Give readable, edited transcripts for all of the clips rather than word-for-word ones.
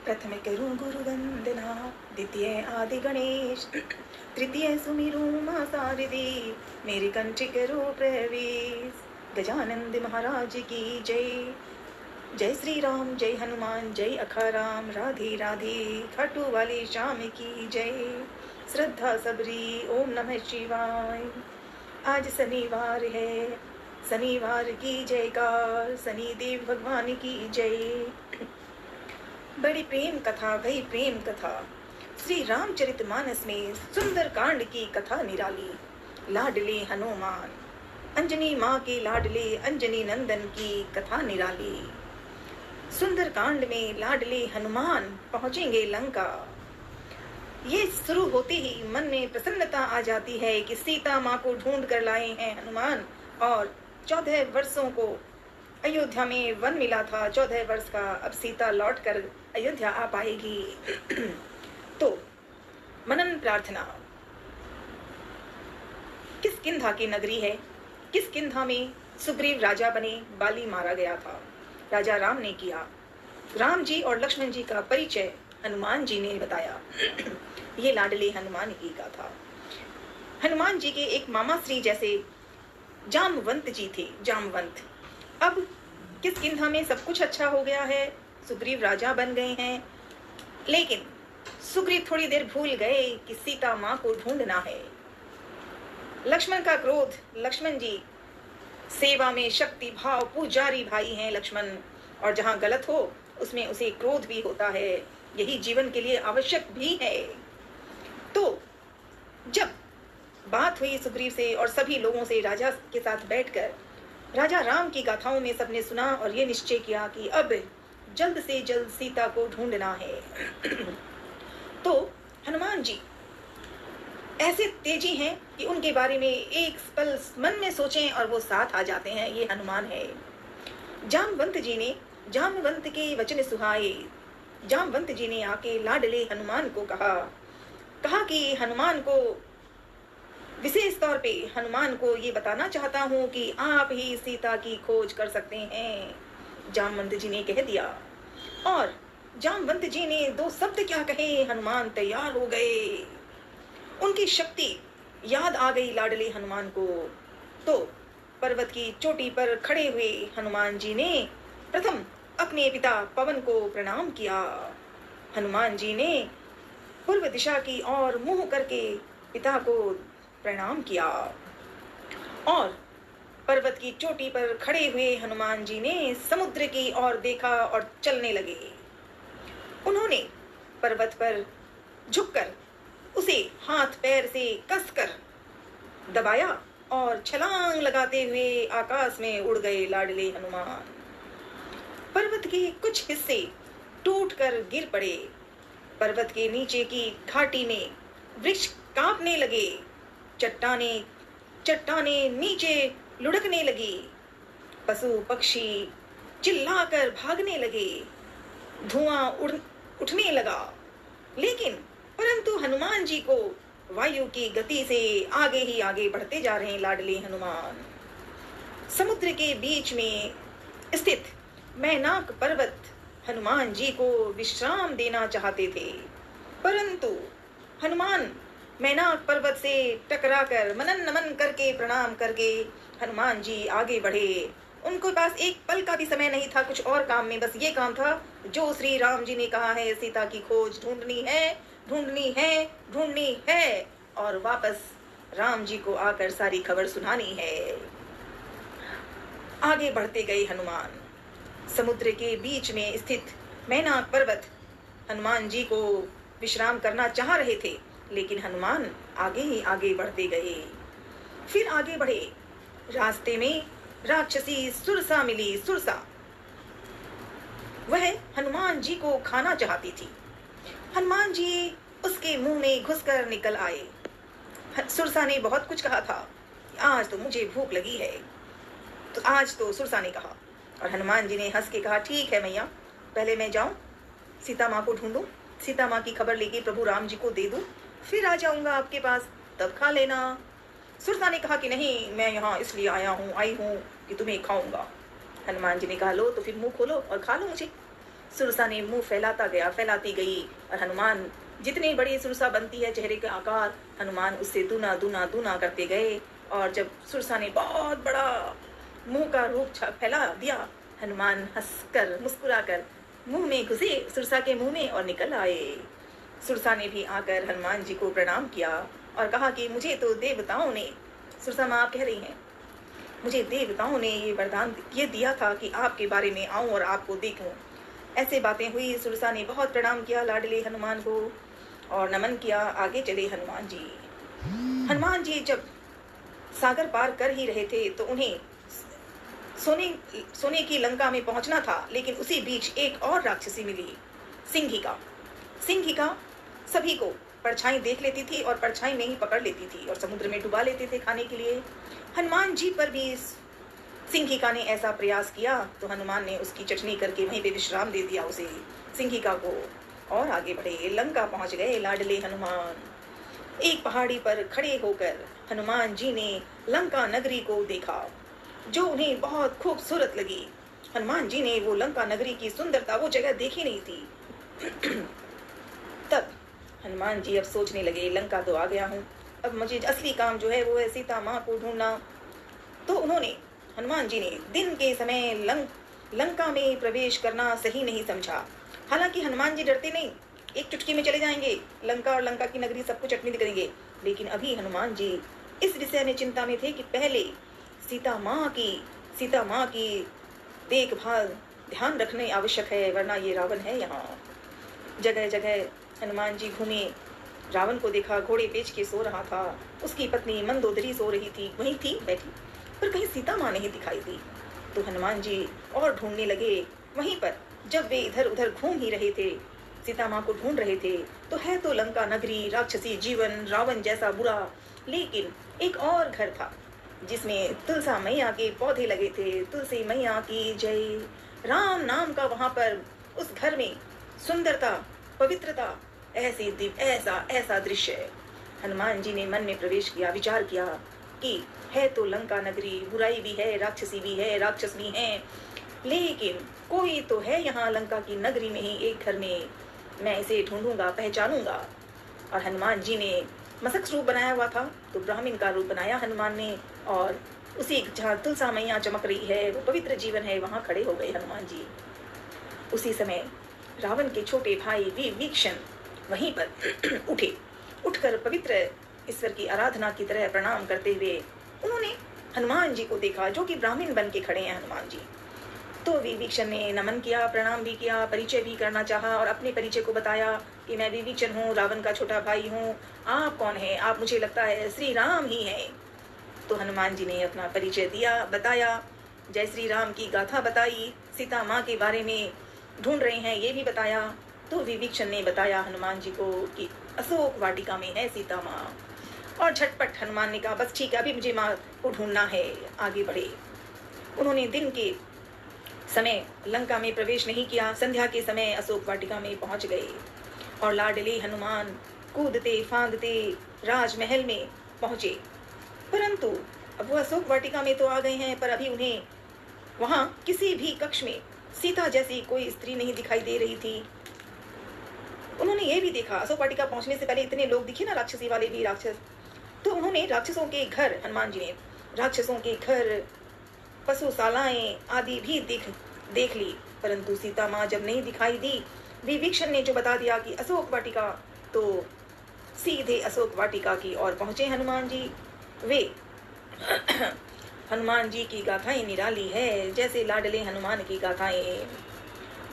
प्रथम करूं गुरु वंदना, द्वितीय आदि गणेश, तृतीय सुमिरू मां शारदे, मेरे कंठ करो प्रवेश। गजानंद महाराज की जय। जय श्री राम, जय हनुमान, जय अखाराम, राधे राधे, खाटू वाले श्याम की जय। श्रद्धा सबरी, ओम नमः शिवाय। आज शनिवार है, शनिवार की जयकार, शनिदेव भगवान की जय। बड़ी प्रेम कथा भई प्रेम कथा, श्री रामचरितमानस में सुंदर कांड की कथा निराली। लाडले हनुमान, अंजनी माँ के लाडले अंजनी नंदन की कथा निराली। सुंदर कांड में लाडले हनुमान पहुंचेंगे लंका। ये शुरू होते ही मन में प्रसन्नता आ जाती है कि सीता माँ को ढूंढ कर लाए हैं हनुमान, और 14 वर्षों को अयोध्या में वन मिला था, 14 वर्ष का। अब सीता लौट कर अयोध्या आ पाएगी। तो मनन प्रार्थना। किष्किंधा की नगरी है। किष्किंधा में सुग्रीव राजा बने, बाली मारा गया था। राजा राम ने किया। राम जी और लक्ष्मण जी का परिचय हनुमान जी ने बताया। ये लाडले हनुमान की गाथा। हनुमान जी के एक मामा श्री जैसे जामवंत जी थे, जामवंत। अब किष्किंधा में सब कुछ अच्छा हो गया है, सुग्रीव राजा बन गए हैं, लेकिन सुग्रीव थोड़ी देर भूल गए कि सीता माँ को ढूंढना है। लक्ष्मण का क्रोध, लक्ष्मण जी सेवा में शक्ति भाव पुजारी भाई हैं लक्ष्मण, और जहाँ गलत हो उसमें उसे क्रोध भी होता है। यही जीवन के लिए आवश्यक भी है। तो जब बात हुई सुग्रीव से और सभी लोगों से, राजा के साथ बैठकर राजा राम की गाथाओं में सबने सुना और ये निश्चय किया कि अब जल्द से जल्द सीता को ढूंढना है। तो हनुमान जी ऐसे तेजी हैं कि उनके बारे में एक पल मन में सोचें और वो साथ आ जाते हैं। ये हनुमान है। जामवंत जी ने, जामवंत के वचन सुहाए, जामवंत जी ने आके लाडले हनुमान को कहा कि हनुमान को विशेष तौर पे हनुमान को ये बताना चाहता हूँ कि आप ही सीता की खोज कर सकते हैं। जामवंत जी ने कह दिया, और जामवंत जी ने 2 शब्द क्या कहे, हनुमान तैयार हो गए। उनकी शक्ति याद आ गई लाडले हनुमान को। तो पर्वत की चोटी पर खड़े हुए हनुमान जी ने प्रथम अपने पिता पवन को प्रणाम किया। हनुमान जी ने पूर्व दिशा की ओर मुंह करके पिता को प्रणाम किया, और पर्वत की चोटी पर खड़े हुए हनुमान जी ने समुद्र की ओर देखा और चलने लगे। उन्होंने पर्वत पर झुककर उसे हाथ पैर से कसकर दबाया और छलांग लगाते हुए आकाश में उड़ गए लाडले हनुमान। पर्वत के कुछ हिस्से टूटकर गिर पड़े। पर्वत के नीचे की घाटी में वृक्ष कांपने लगे, चट्टाने नीचे लुढ़कने लगी, पशु पक्षी चिल्लाकर भागने लगे, धुआं उठने लगा। लेकिन परंतु हनुमान जी को वायु की गति से आगे ही आगे बढ़ते जा रहे हैं लाडले हनुमान। समुद्र के बीच में स्थित मैनाक पर्वत हनुमान जी को विश्राम देना चाहते थे, परंतु हनुमान मैनाक पर्वत से टकराकर मनन नमन करके प्रणाम करके हनुमान जी आगे बढ़े। उनके पास एक पल का भी समय नहीं था कुछ और काम में, बस ये काम था जो श्री राम जी ने कहा है, सीता की खोज ढूंढनी है, ढूंढनी है, ढूंढनी है, और वापस राम जी को आकर सारी खबर सुनानी है। आगे बढ़ते गए हनुमान। समुद्र के बीच में स्थित मैनाक पर्वत हनुमान जी को विश्राम करना चाह रहे थे, लेकिन हनुमान आगे ही आगे बढ़ते गए। फिर आगे बढ़े। रास्ते में राक्षसी सुरसा मिली। सुरसा वह हनुमान जी को खाना चाहती थी। हनुमान जी उसके मुंह में घुसकर निकल आए। सुरसा ने बहुत कुछ कहा था, आज तो मुझे भूख लगी है। तो आज तो सुरसा ने कहा, और हनुमान जी ने हंस के कहा, ठीक है मैया, पहले मैं जाऊं सीता माँ को ढूंढूं, सीता माँ की खबर लेके प्रभु राम जी को दे दूं, फिर आ जाऊंगा आपके पास, तब खा लेना। सुरसा ने कहा कि नहीं, मैं यहाँ इसलिए आई हूँ कि तुम्हें खाऊंगा। हनुमान जी ने कहा, लो तो फिर मुंह खोलो और खा लो मुझे। सुरसा ने मुंह फैलाती गई और हनुमान जितने बड़ी सुरसा बनती है चेहरे का आकार, हनुमान उससे दूना दूना दूना करते गए। और जब सुरसा ने बहुत बड़ा मुंह का रूप फैला दिया, हनुमान हंसकर मुस्कुराकर मुंह में घुसे सुरसा के मुंह में और निकल आए। सुरसा ने भी आकर हनुमान जी को प्रणाम किया और कहा कि मुझे तो देवताओं ने, सुरसा माँ आप कह रही हैं, मुझे देवताओं ने ये वरदान ये दिया था कि आपके बारे में आऊं और आपको देखूं। ऐसे बातें हुई। सुरसा ने बहुत प्रणाम किया लाडले हनुमान को और नमन किया। आगे चले हनुमान जी। हनुमान जी जब सागर पार कर ही रहे थे तो उन्हें सोने की लंका में पहुंचना था, लेकिन उसी बीच एक और राक्षसी मिली, सिंहिका। सिंहिका सभी को परछाई देख लेती थी और परछाई में ही पकड़ लेती थी और समुद्र में डुबा लेते थे खाने के लिए। हनुमान जी पर भी सिंहिका ने ऐसा प्रयास किया तो हनुमान ने उसकी चटनी करके वहीं पे विश्राम दे दिया उसे, सिंहिका को। और आगे बढ़े, लंका पहुंच गए लाडले हनुमान। एक पहाड़ी पर खड़े होकर हनुमान जी ने लंका नगरी को देखा जो उन्हें बहुत खूबसूरत लगी। हनुमान जी ने वो लंका नगरी की सुंदरता, वो जगह देखी नहीं थी। तब हनुमान जी अब सोचने लगे, लंका तो आ गया हूँ, अब मुझे असली काम जो है वो है सीता माँ को ढूंढना। तो उन्होंने, हनुमान जी ने दिन के समय लंका में प्रवेश करना सही नहीं समझा। हालांकि हनुमान जी डरते नहीं, एक चुटकी में चले जाएंगे लंका और लंका की नगरी सबको चटनी दे करेंगे। लेकिन अभी हनुमान जी इस विषय में चिंता में थे कि पहले सीता माँ की देखभाल ध्यान रखने आवश्यक है, वरना ये रावण है यहाँ। जगह जगह हनुमान जी घूमे, रावण को देखा, घोड़े बेच के सो रहा था, उसकी पत्नी मंदोदरी सो रही थी, वहीं थी बैठी, पर कहीं सीता माँ नहीं दिखाई दी। तो हनुमान जी और ढूंढने लगे। वहीं पर जब वे इधर उधर घूम ही रहे थे, सीता माँ को ढूंढ रहे थे, तो है तो लंका नगरी, राक्षसी जीवन, रावण जैसा बुरा, लेकिन एक और घर था जिसमें तुलसा मैया के पौधे लगे थे। तुलसी मैया की जय, राम नाम का वहां पर उस घर में सुंदरता, पवित्रता, ऐसा दृश्य। हनुमान जी ने मन में प्रवेश किया, विचार किया कि है तो लंका नगरी, बुराई भी है, राक्षसी भी है, राक्षस भी हैं, लेकिन कोई तो है यहाँ लंका की नगरी में ही एक घर में, मैं इसे ढूंढूंगा, पहचानूंगा। और हनुमान जी ने मसक रूप बनाया हुआ था, तो ब्राह्मण का रूप बनाया हनुमान ने, और उसी जहाँ तुलसा मैया चमक रही है, वो पवित्र जीवन है, वहां खड़े हो गए हनुमान जी। उसी समय रावण के छोटे भाई विभीषण वहीं पर उठकर पवित्र ईश्वर की आराधना की तरह प्रणाम करते हुए उन्होंने हनुमान जी को देखा, जो कि ब्राह्मण बन के खड़े हैं हनुमान जी। तो विभीषण ने नमन किया, प्रणाम भी किया, परिचय भी करना चाहा और अपने परिचय को बताया कि मैं विभीषण हूँ, रावण का छोटा भाई हूँ, आप कौन है? आप मुझे लगता है श्री राम ही हैं। तो हनुमान जी ने अपना परिचय दिया, बताया, जय श्री राम की गाथा बताई, सीता माँ के बारे में ढूंढ रहे हैं ये भी बताया। तो विभीषण ने बताया हनुमान जी को कि अशोक वाटिका में है सीता माँ। और झटपट हनुमान ने कहा, बस ठीक है, अभी मुझे माँ को ढूंढना है। आगे बढ़े। उन्होंने दिन के समय लंका में प्रवेश नहीं किया, संध्या के समय अशोक वाटिका में पहुंच गए और लाडले हनुमान कूदते फांदते राजमहल में पहुंचे। परंतु अब वो अशोक वाटिका में तो आ गए हैं, पर अभी उन्हें वहां किसी भी कक्ष में सीता जैसी कोई स्त्री नहीं दिखाई दे रही थी। उन्होंने ये भी देखा, अशोक वाटिका पहुंचने से पहले इतने लोग दिखे ना, राक्षसी वाले भी राक्षस, तो उन्होंने राक्षसों के घर, हनुमान जी ने राक्षसों के घर, पशुशालाएं आदि भी देख ली, परंतु सीता माँ जब नहीं दिखाई दी, विभीषण ने जो बता दिया कि अशोक वाटिका, तो सीधे अशोक वाटिका की ओर पहुंचे हनुमान जी। वे हनुमान जी की गाथाएं निराली है, जैसे लाडले हनुमान की गाथाएं।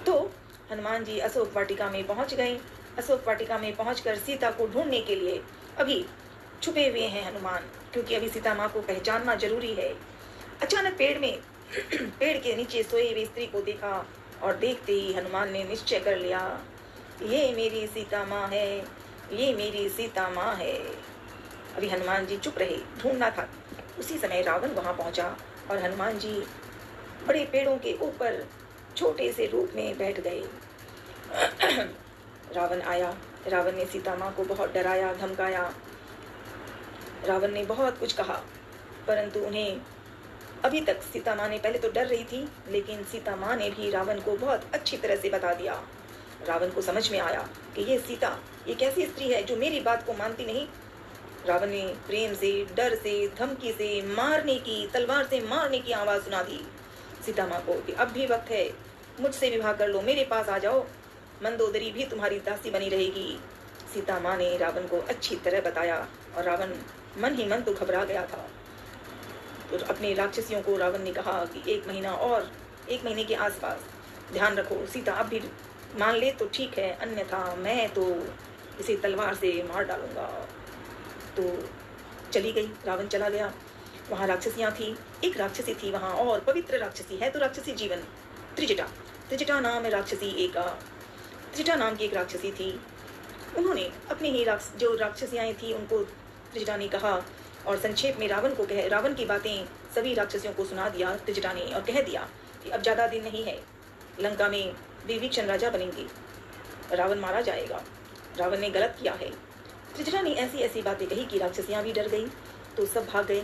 तो हनुमान जी अशोक वाटिका में पहुंच गए। अशोक वाटिका में पहुंचकर सीता को ढूंढने के लिए अभी छुपे हुए हैं हनुमान, क्योंकि अभी सीता माँ को पहचानना जरूरी है। अचानक पेड़ के नीचे सोए हुए स्त्री को देखा और देखते ही हनुमान ने निश्चय कर लिया, ये मेरी सीता माँ है, ये मेरी सीता माँ है। अभी हनुमान जी चुप रहे, ढूंढना था। उसी समय रावण वहां पहुंचा और हनुमान जी बड़े पेड़ों के ऊपर छोटे से रूप में बैठ गए। रावण आया, रावण ने सीता माँ को बहुत डराया, धमकाया। रावण ने बहुत कुछ कहा, परंतु उन्हें अभी तक सीता माँ ने पहले तो डर रही थी, लेकिन सीता माँ ने भी रावण को बहुत अच्छी तरह से बता दिया। रावण को समझ में आया कि ये सीता ये कैसी स्त्री है जो मेरी बात को मानती नहीं। रावण ने प्रेम से, डर से, धमकी से, मारने की, तलवार से मारने की आवाज सुना दी सीता माँ को कि अब भी वक्त है, मुझसे विवाह कर लो, मेरे पास आ जाओ, मंदोदरी भी तुम्हारी दासी बनी रहेगी। सीता माँ ने रावण को अच्छी तरह बताया और रावण मन ही मन तो घबरा गया था। तो अपने राक्षसियों को रावण ने कहा कि 1 महीना और 1 महीने के आसपास ध्यान रखो, सीता अब भी मान ले तो ठीक है, अन्यथा मैं तो इसे तलवार से मार डालूंगा। तो चली गई, रावण चला गया। वहाँ राक्षसियाँ थी, एक राक्षसी थी वहाँ, और पवित्र राक्षसी है तो राक्षसी जीवन, त्रिजटा। त्रिजटा नाम है राक्षसी एका। त्रिजटा नाम की एक राक्षसी थी। उन्होंने अपनी ही जो राक्षसियाँ थी उनको त्रिजटा ने कहा और संक्षेप में रावण की बातें सभी राक्षसियों को सुना दिया त्रिजटा ने, और कह दिया कि अब ज़्यादा दिन नहीं है, लंका में विभीषण राजा बनेंगे, रावण मारा जाएगा, रावण ने गलत किया है। त्रिजटा ने ऐसी ऐसी बातें कही कि राक्षसियाँ भी डर गई, तो सब भाग गए।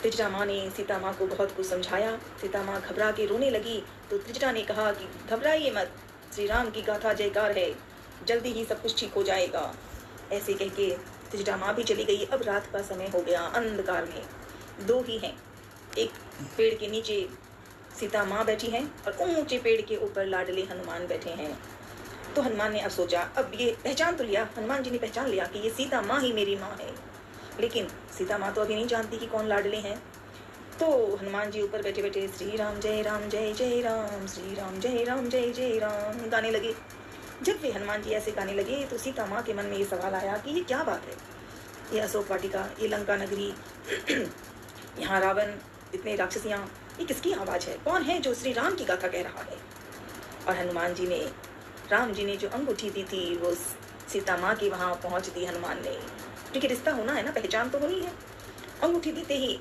त्रिजटा माँ ने सीता माँ को बहुत कुछ समझाया। सीता माँ घबरा के रोने लगी तो त्रिजटा ने कहा कि घबराइए मत, श्री राम की गाथा जयकार है, जल्दी ही सब कुछ ठीक हो जाएगा। ऐसे कह के त्रिजटा माँ भी चली गई। अब रात का समय हो गया, अंधकार में 2 ही हैं। एक पेड़ के नीचे सीता माँ बैठी हैं और ऊंचे पेड़ के ऊपर लाडले हनुमान बैठे हैं। तो हनुमान ने अब सोचा, अब ये पहचान तो लिया, हनुमान जी ने पहचान लिया कि ये सीता माँ ही मेरी माँ है, लेकिन सीता माँ तो अभी नहीं जानती कि कौन लाडले हैं। तो हनुमान जी ऊपर बैठे बैठे श्री राम जय जय राम, श्री राम जय जय राम गाने लगे। जब वे हनुमान जी ऐसे गाने लगे तो सीता माँ के मन में ये सवाल आया कि ये क्या बात है, ये अशोक वाटिका, ये लंका नगरी, यहाँ रावण, इतने राक्षसियाँ, ये किसकी आवाज़ है, कौन है जो श्री राम की गाथा कह रहा है। और हनुमान जी ने, राम जी ने जो अंगूठी दी थी वो सीता माँ के वहाँ पहुँच दी हनुमान ने, क्योंकि रिश्ता होना है ना, पहचान तो होनी है। अंगूठी देते ही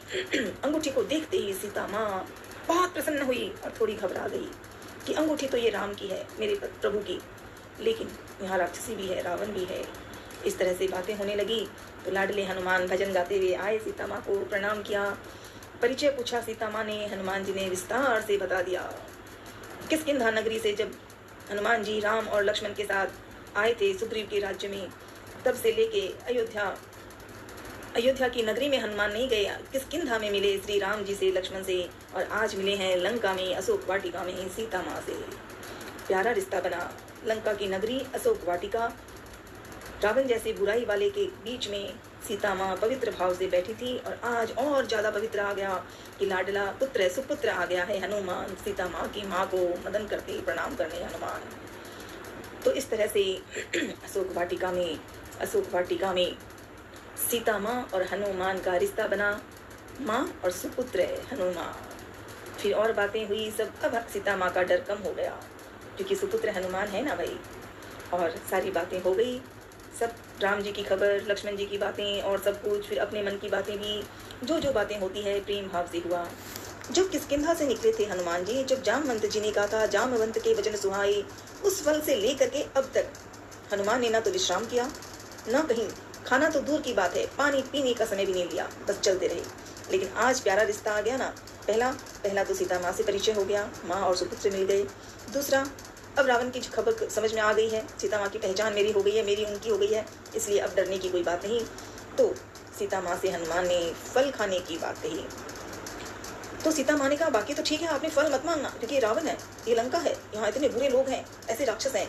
अंगूठी को देखते ही सीता माँ बहुत प्रसन्न हुई और थोड़ी घबरा गई कि अंगूठी तो ये राम की है, मेरे प्रभु की, लेकिन यहाँ राक्षसी भी है, रावण भी है। इस तरह से बातें होने लगी। तो लाडले हनुमान भजन गाते हुए आए, सीता माँ को प्रणाम किया, परिचय पूछा सीता माँ ने। हनुमान जी ने विस्तार से बता दिया किष्किंधा नगरी से जब हनुमान जी राम और लक्ष्मण के साथ आए थे सुग्रीव के राज्य में, तब से लेके अयोध्या की नगरी में हनुमान नहीं गए, किष्किंधा में मिले श्री राम जी से, लक्ष्मण से, और आज मिले हैं लंका में अशोक वाटिका में सीता माँ से। प्यारा रिश्ता बना। लंका की नगरी, अशोक वाटिका, रावण जैसे बुराई वाले के बीच में सीता माँ पवित्र भाव से बैठी थी, और आज और ज्यादा पवित्र आ गया कि लाडला पुत्र सुपुत्र आ गया है हनुमान, सीता माँ की माँ को मदन करते प्रणाम करने हनुमान। तो इस तरह से अशोक वाटिका में सीता माँ और हनुमान का रिश्ता बना, माँ और सुपुत्र हनुमान। फिर और बातें हुई सब। अब सीता माँ का डर कम हो गया क्योंकि सुपुत्र हनुमान है ना भाई, और सारी बातें हो गई, सब राम जी की खबर, लक्ष्मण जी की बातें और सब कुछ, फिर अपने मन की बातें भी, जो बातें होती है प्रेम भाव से हुआ। जब किष्किंधा से निकले थे हनुमान जी, जब जामवंत जी ने कहा था जामवंत के वचन सुहाए, उस पल से लेकर के अब तक हनुमान ने ना तो विश्राम किया, ना कहीं खाना तो दूर की बात है, पानी पीने का समय भी नहीं लिया, बस चलते रहे। लेकिन आज प्यारा रिश्ता आ गया ना। पहला तो सीता माँ से परिचय हो गया, माँ और सुपुत्र मिल गए। दूसरा, अब रावण की खबर समझ में आ गई है, सीता माँ की पहचान मेरी हो गई है, मेरी उनकी हो गई है, इसलिए अब डरने की कोई बात नहीं। तो सीता माँ से हनुमान ने फल खाने की बात कही। तो सीता माँ ने कहा बाकी तो ठीक है, आपने फल मत मांगना, क्योंकि ये रावण है, ये लंका है, यहाँ इतने बुरे लोग हैं, ऐसे राक्षस हैं।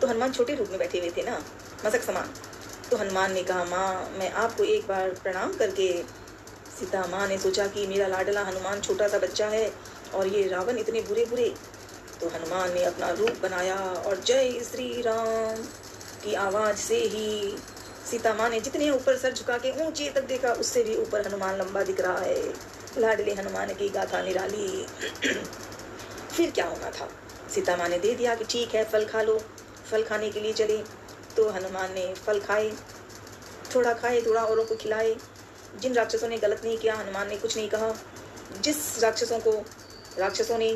तो हनुमान छोटे रूप में बैठे हुए थे ना, मसक समान। तो हनुमान ने कहा माँ मैं आपको एक बार प्रणाम करके। सीता माँ ने सोचा कि मेरा लाडला हनुमान छोटा सा बच्चा है और ये रावण इतने बुरे। तो हनुमान ने अपना रूप बनाया और जय श्री राम की आवाज से ही सीता माँ ने जितने ऊपर सर झुका के ऊंचे तक देखा, उससे भी ऊपर हनुमान लंबा दिख रहा है। लाडले हनुमान की गाथा निराली। फिर क्या होना था, सीता माँ ने दे दिया कि ठीक है फल खा लो। फल खाने के लिए चले तो हनुमान ने फल खाए, थोड़ा खाए, थोड़ा औरों को खिलाए। जिन राक्षसों ने गलत नहीं किया हनुमान ने कुछ नहीं कहा। जिस राक्षसों ने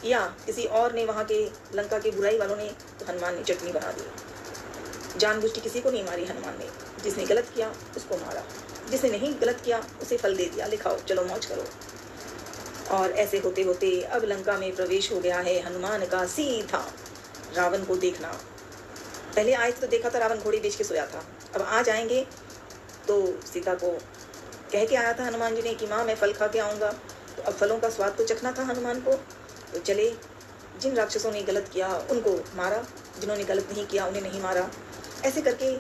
या किसी और ने, वहाँ के लंका के बुराई वालों ने, तो हनुमान ने चटनी बना दी। जानबूझ के किसी को नहीं मारी हनुमान ने। जिसने गलत किया उसको मारा, जिसने नहीं गलत किया उसे फल दे दिया, लिखाओ चलो मौज करो। और ऐसे होते होते अब लंका में प्रवेश हो गया है हनुमान का सीधा रावण को देखना। पहले आए थे तो देखा था रावण घोड़े बेच के सोया था, अब आ जाएंगे तो सीता को कह के आया था हनुमान जी ने कि माँ मैं फल खा के आऊँगा, तो अब फलों का स्वाद तो चखना था हनुमान को। तो चले, जिन राक्षसों ने गलत किया उनको मारा, जिन्होंने गलत नहीं किया उन्हें नहीं मारा। ऐसे करके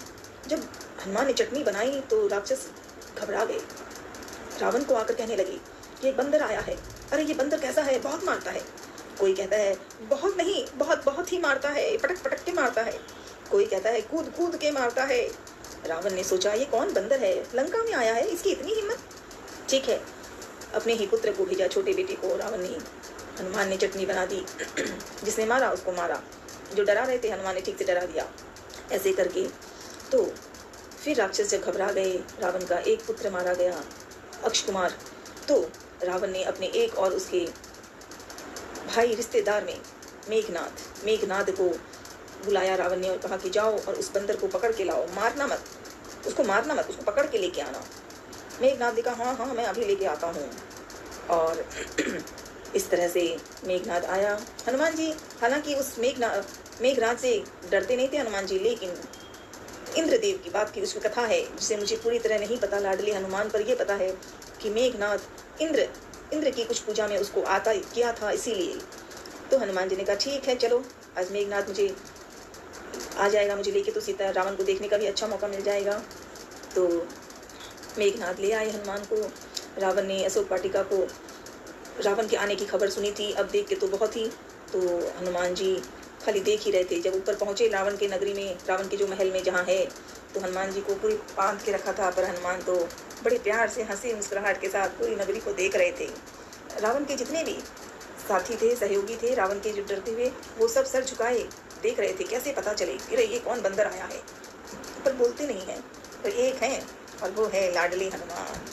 जब हनुमान ने चटनी बनाई तो राक्षस घबरा गए, रावण को आकर कहने लगे कि एक बंदर आया है, अरे ये बंदर कैसा है, बहुत मारता है। कोई कहता है बहुत नहीं, बहुत बहुत ही मारता है, पटक पटक के मारता है। कोई कहता है कूद कूद के मारता है। रावण ने सोचा ये कौन बंदर है, लंका में आया है, इसकी इतनी हिम्मत। ठीक है, अपने ही पुत्र को भेजा, छोटे बेटे को। रावण ने, हनुमान ने चटनी बना दी, जिसने मारा उसको मारा, जो डरा रहे थे हनुमान ने ठीक से डरा दिया। ऐसे करके तो फिर राक्षस जब घबरा गए, रावण का एक पुत्र मारा गया, अक्षकुमार। तो रावण ने अपने एक और उसके भाई रिश्तेदार में मेघनाद को बुलाया रावण ने और कहा कि जाओ और उस बंदर को पकड़ के लाओ, मारना मत, उसको पकड़ के लेके आना। मेघनाद ने कहा हाँ मैं अभी लेके आता हूँ। और इस तरह से मेघनाद आया। हनुमान जी हालांकि उस मेघनाद से डरते नहीं थे हनुमान जी, लेकिन इंद्रदेव की बात की उसकी कथा है जिसे मुझे पूरी तरह नहीं पता। लाडले हनुमान पर यह पता है कि मेघनाद इंद्र की कुछ पूजा में उसको आता किया था, इसीलिए। तो हनुमान जी ने कहा ठीक है चलो, आज मेघनाद मुझे आ जाएगा, मुझे लेके तो सीता रावण को देखने का भी अच्छा मौका मिल जाएगा। तो मेघनाद ले आए हनुमान को। रावण ने अशोक वाटिका को, रावण के आने की खबर सुनी थी, अब देख के तो बहुत ही, तो हनुमान जी खाली देख ही रहे थे। जब ऊपर पहुंचे रावण के नगरी में, रावण के जो महल में जहाँ है, तो हनुमान जी को पूरी बांध के रखा था, पर हनुमान तो बड़े प्यार से हंसी मुस्कुराहट के साथ पूरी नगरी को देख रहे थे। रावण के जितने भी साथी थे, सहयोगी थे, रावण के जो डरते हुए, वो सब सर झुकाए देख रहे थे, कैसे पता चले कि ये कौन बंदर आया है। पर बोलते नहीं है, तो एक है और वो है लाडले हनुमान।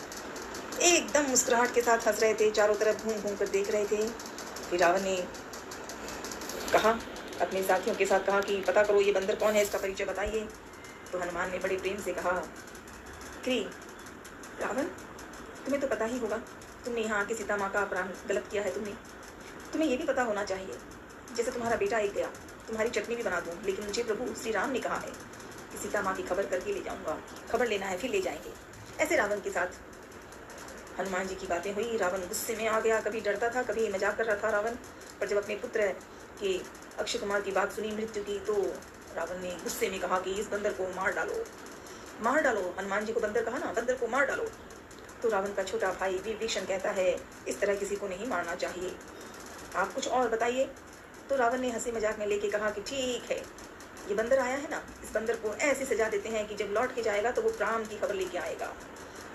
एकदम मुस्कुराहट के साथ हंस रहे थे, चारों तरफ घूम घूम कर देख रहे थे। फिर रावण ने कहा, अपने साथियों के साथ कहा कि पता करो ये बंदर कौन है, इसका परिचय बताइए। तो हनुमान ने बड़े प्रेम से कहा कि रावण तुम्हें तो पता ही होगा, तुमने यहाँ आके सीता माँ का अपराध गलत किया है। तुम्हें ये भी पता होना चाहिए, जैसे तुम्हारा बेटा एक गया, तुम्हारी चटनी भी बना दूँ, लेकिन मुझे प्रभु श्री राम ने कहा है कि सीता माँ की खबर करके ले जाऊँगा, खबर लेना है फिर ले जाएंगे। ऐसे रावण के साथ हनुमान जी की बातें हुई। रावण गुस्से में आ गया, कभी डरता था, कभी मजाक कर रहा था रावण। पर जब अपने पुत्र के अक्षय कुमार की बात सुनी मृत्यु की, तो रावण ने गुस्से में कहा कि इस बंदर को मार डालो। हनुमान जी को बंदर कहा ना, बंदर को मार डालो। तो रावण का छोटा भाई विभीषण कहता है इस तरह किसी को नहीं मारना चाहिए, आप कुछ और बताइए। तो रावण ने हंसी मजाक में लेके कहा कि ठीक है, ये बंदर आया है ना, इस बंदर को ऐसे सजा देते हैं कि जब लौट के जाएगा तो वो राम की खबर लेके आएगा।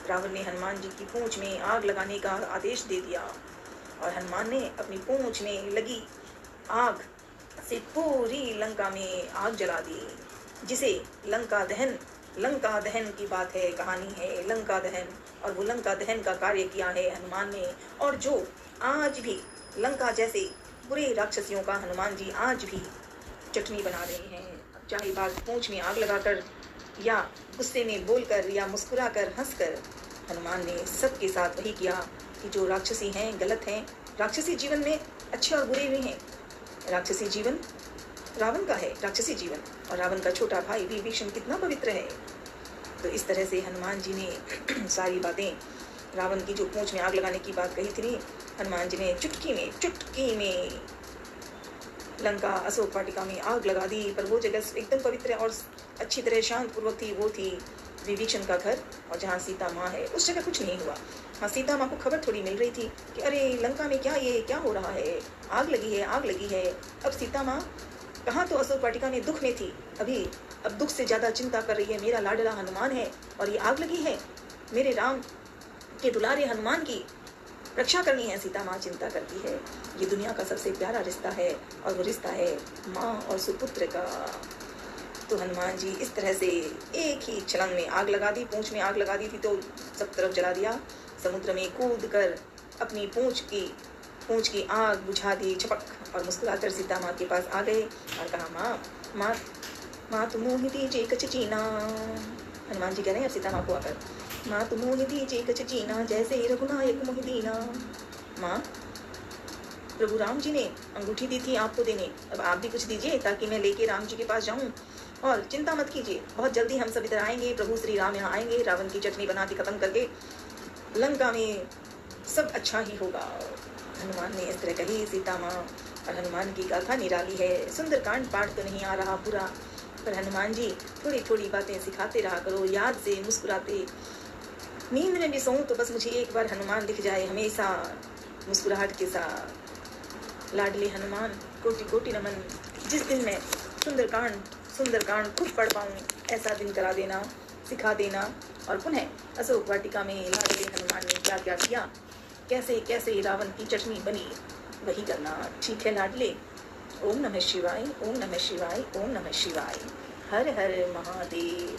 रावण ने हनुमान जी की पूंछ में आग लगाने का आदेश दे दिया, और हनुमान ने अपनी पूंछ में लगी आग से पूरी लंका में आग जला दी, जिसे लंका दहन की बात है, कहानी है लंका दहन। और वो लंका दहन का कार्य किया है हनुमान ने। और जो आज भी लंका जैसे बुरे राक्षसियों का हनुमान जी आज भी चटनी बना रहे हैं, चाहे बात पूंछ में आग लगाकर या गुस्से में बोलकर या मुस्कुराकर हंसकर। हनुमान ने सबके साथ वही किया कि जो राक्षसी हैं, गलत हैं। राक्षसी जीवन में अच्छे और बुरे भी हैं। राक्षसी जीवन रावण का है, राक्षसी जीवन, और रावण का छोटा भाई विभीषण कितना पवित्र है। तो इस तरह से हनुमान जी ने सारी बातें, रावण की जो पूंछ में आग लगाने की बात कही थी, हनुमान जी ने चुटकी में लंका अशोक वाटिका में आग लगा दी। पर वो जगह एकदम पवित्र और अच्छी तरह शांत पूर्वक थी, वो थी विभीषण का घर, और जहाँ सीता माँ है उस जगह कुछ नहीं हुआ। हाँ, सीता माँ को खबर थोड़ी मिल रही थी कि अरे लंका में क्या हो रहा है, आग लगी है। अब सीता माँ कहाँ तो अशोक वाटिका में दुख में थी, अब दुख से ज़्यादा चिंता कर रही है, मेरा लाडला हनुमान है और ये आग लगी है, मेरे राम के दुलारे हनुमान की रक्षा करनी है। सीता माँ चिंता करती है। ये दुनिया का सबसे प्यारा रिश्ता है, और वो रिश्ता है माँ और सुपुत्र का। तो हनुमान जी इस तरह से एक ही छलांग में आग लगा दी, पूंछ में आग लगा दी थी तो सब तरफ जला दिया। समुद्र में कूद कर अपनी पूंछ की आग बुझा दी झपक, और मुस्कुराकर सीता माँ के पास आ गए और कहा माँ तुम मोहि दीजिए कछ जीना। हनुमान जी कह रहे हैं सीता माँ को आकर, माँ तुम मोहि दीजिए कछ जीना, जैसे रघुनायक मोहि दीना। माँ प्रभु राम जी ने अंगूठी दी थी आपको देने, अब आप भी कुछ दीजिए ताकि मैं लेके राम जी के पास जाऊं। और चिंता मत कीजिए, बहुत जल्दी हम सब इधर आएंगे, प्रभु श्री राम यहाँ आएंगे, रावण की चटनी बना के खत्म करके लंका में सब अच्छा ही होगा। हनुमान ने इस तरह कही सीता माँ। और हनुमान की गाथा निराली है, सुंदरकांड पाठ तो नहीं आ रहा पूरा, पर हनुमान जी थोड़ी थोड़ी बातें सिखाते रहा करो, याद से मुस्कुराते। नींद में भी सोऊं तो बस मुझे एक बार हनुमान दिख जाए, हमेशा मुस्कुराहट के साथ। लाडले हनुमान कोटि कोटि नमन। जिस दिन मैं सुंदरकांड खुद पढ़ पाऊँ ऐसा दिन करा देना, सिखा देना। और पुनः अशोक वाटिका में लाडले हनुमान ने क्या क्या किया, कैसे कैसे रावण की चटनी बनी, वही करना। ठीक है लाडले। ओम नमः शिवाय, ओम नमः शिवाय, ओम नमः शिवाय। हर हर महादेव।